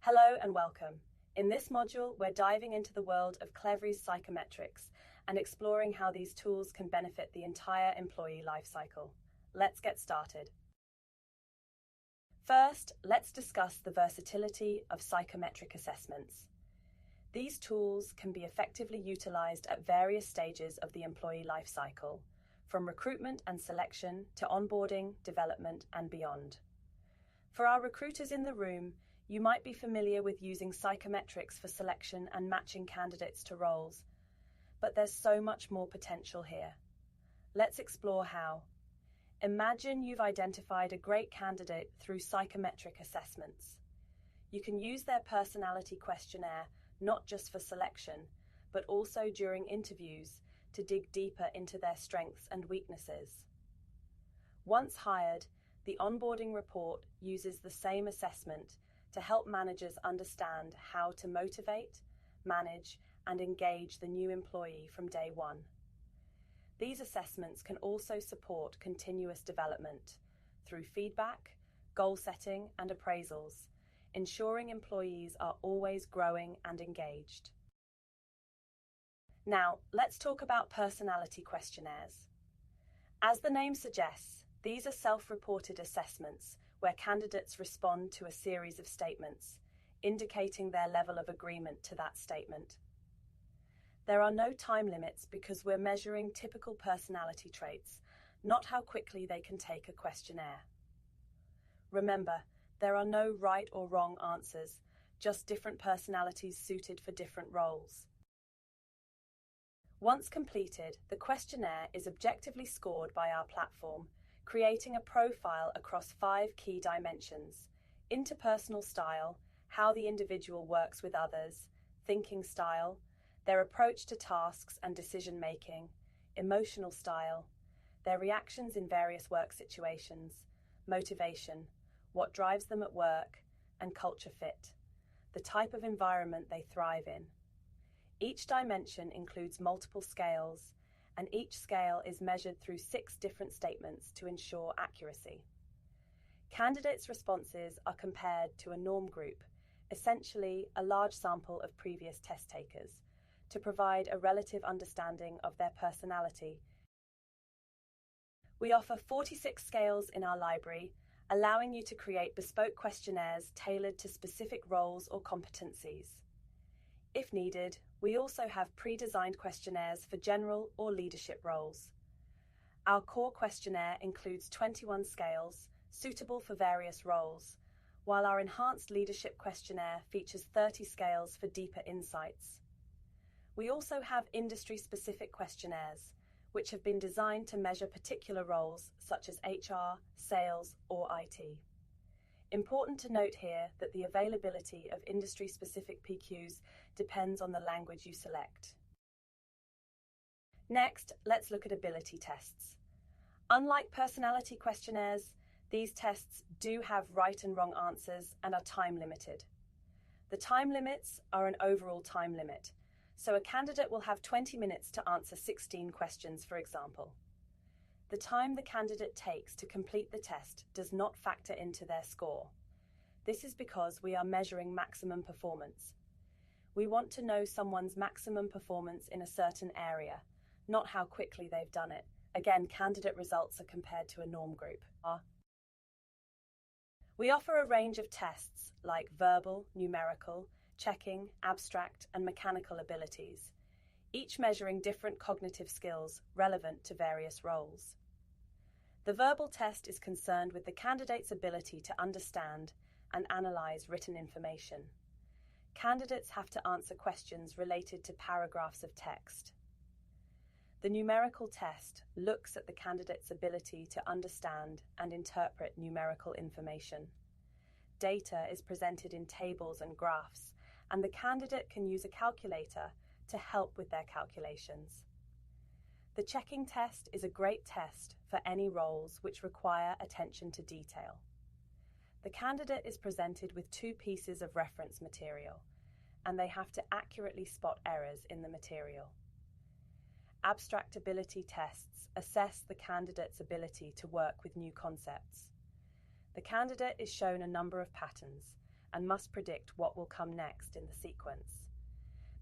Hello and welcome. In this module, we're diving into the world of Clevry's psychometrics and exploring how these tools can benefit the entire employee lifecycle. Let's get started. First, let's discuss the versatility of psychometric assessments. These tools can be effectively utilized at various stages of the employee lifecycle, from recruitment and selection to onboarding, development, and beyond. For our recruiters in the room, you might be familiar with using psychometrics for selection and matching candidates to roles, but there's so much more potential here. Let's explore how. Imagine you've identified a great candidate through psychometric assessments. You can use their personality questionnaire not just for selection, but also during interviews to dig deeper into their strengths and weaknesses. Once hired, the onboarding report uses the same assessment to help managers understand how to motivate, manage, and engage the new employee from day one. These assessments can also support continuous development through feedback, goal setting, and appraisals, ensuring employees are always growing and engaged. Now, let's talk about personality questionnaires. As the name suggests, these are self-reported assessments where candidates respond to a series of statements, indicating their level of agreement to that statement. There are no time limits because we're measuring typical personality traits, not how quickly they can take a questionnaire. Remember, there are no right or wrong answers, just different personalities suited for different roles. Once completed, the questionnaire is objectively scored by our platform, creating a profile across 5 key dimensions: interpersonal style, how the individual works with others; thinking style, their approach to tasks and decision-making; emotional style, their reactions in various work situations; motivation, what drives them at work; and culture fit, the type of environment they thrive in. Each dimension includes multiple scales, and each scale is measured through 6 different statements to ensure accuracy. Candidates' responses are compared to a norm group, essentially a large sample of previous test takers, to provide a relative understanding of their personality. We offer 46 scales in our library, allowing you to create bespoke questionnaires tailored to specific roles or competencies. If needed, we also have pre-designed questionnaires for general or leadership roles. Our core questionnaire includes 21 scales, suitable for various roles, while our enhanced leadership questionnaire features 30 scales for deeper insights. We also have industry-specific questionnaires, which have been designed to measure particular roles such as HR, sales, or IT. Important to note here that the availability of industry-specific PQs depends on the language you select. Next, let's look at ability tests. Unlike personality questionnaires, these tests do have right and wrong answers and are time-limited. The time limits are an overall time limit, so a candidate will have 20 minutes to answer 16 questions, for example. The time the candidate takes to complete the test does not factor into their score. This is because we are measuring maximum performance. We want to know someone's maximum performance in a certain area, not how quickly they've done it. Again, candidate results are compared to a norm group. We offer a range of tests like verbal, numerical, checking, abstract, and mechanical abilities, each measuring different cognitive skills relevant to various roles. The verbal test is concerned with the candidate's ability to understand and analyze written information. Candidates have to answer questions related to paragraphs of text. The numerical test looks at the candidate's ability to understand and interpret numerical information. Data is presented in tables and graphs, and the candidate can use a calculator to help with their calculations. The checking test is a great test for any roles which require attention to detail. The candidate is presented with 2 pieces of reference material, and they have to accurately spot errors in the material. Abstract ability tests assess the candidate's ability to work with new concepts. The candidate is shown a number of patterns, and must predict what will come next in the sequence.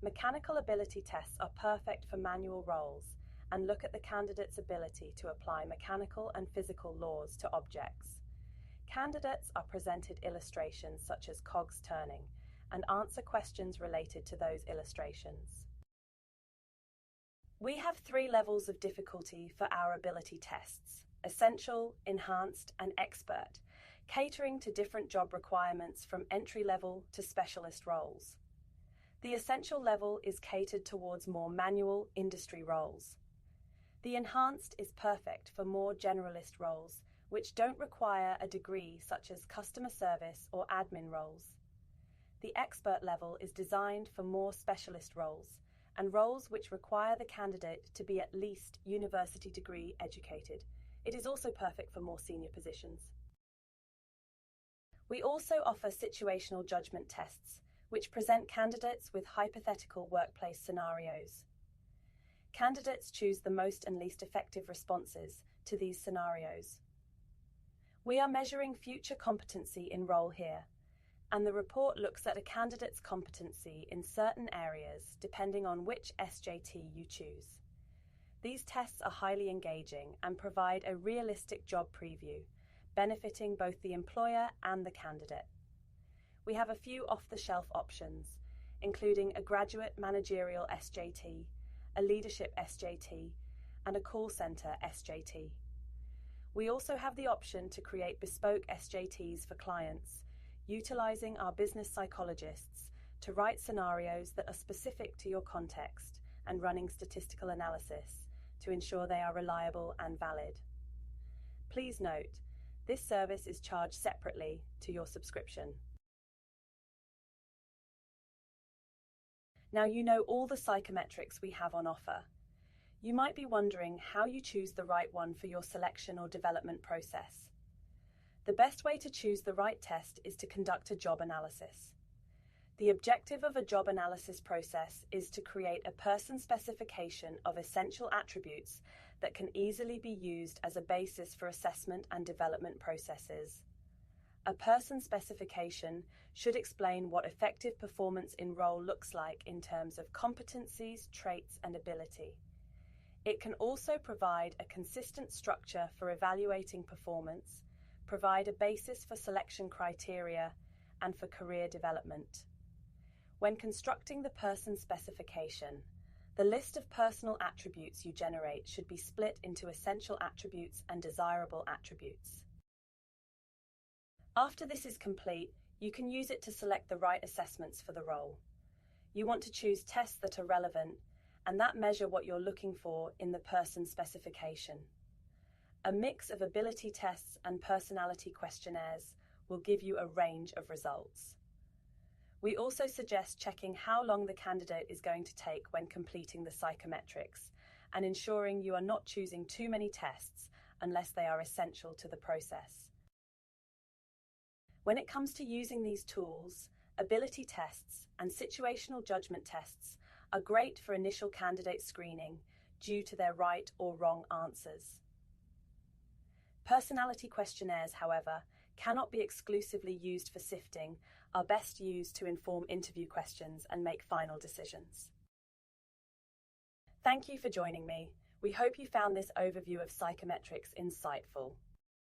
Mechanical ability tests are perfect for manual roles and look at the candidate's ability to apply mechanical and physical laws to objects. Candidates are presented illustrations such as cogs turning and answer questions related to those illustrations. We have 3 levels of difficulty for our ability tests: essential, enhanced, and expert, catering to different job requirements from entry-level to specialist roles. The essential level is catered towards more manual industry roles. The enhanced is perfect for more generalist roles, which don't require a degree such as customer service or admin roles. The expert level is designed for more specialist roles and roles which require the candidate to be at least university degree educated. It is also perfect for more senior positions. We also offer situational judgment tests, which present candidates with hypothetical workplace scenarios. Candidates choose the most and least effective responses to these scenarios. We are measuring future competency in role here, and the report looks at a candidate's competency in certain areas depending on which SJT you choose. These tests are highly engaging and provide a realistic job preview, benefiting both the employer and the candidate. We have a few off-the-shelf options, including a graduate managerial SJT, a leadership SJT, and a call center SJT. We also have the option to create bespoke SJTs for clients, utilizing our business psychologists to write scenarios that are specific to your context and running statistical analysis to ensure they are reliable and valid. Please note, this service is charged separately to your subscription. Now you know all the psychometrics we have on offer. You might be wondering how you choose the right one for your selection or development process. The best way to choose the right test is to conduct a job analysis. The objective of a job analysis process is to create a person specification of essential attributes that can easily be used as a basis for assessment and development processes. A person specification should explain what effective performance in role looks like in terms of competencies, traits, and ability. It can also provide a consistent structure for evaluating performance, provide a basis for selection criteria, and for career development. When constructing the person specification, the list of personal attributes you generate should be split into essential attributes and desirable attributes. After this is complete, you can use it to select the right assessments for the role. You want to choose tests that are relevant and that measure what you're looking for in the person specification. A mix of ability tests and personality questionnaires will give you a range of results. We also suggest checking how long the candidate is going to take when completing the psychometrics and ensuring you are not choosing too many tests unless they are essential to the process. When it comes to using these tools, ability tests and situational judgment tests are great for initial candidate screening due to their right or wrong answers. Personality questionnaires, however, cannot be exclusively used for sifting, are best used to inform interview questions and make final decisions. Thank you for joining me. We hope you found this overview of psychometrics insightful.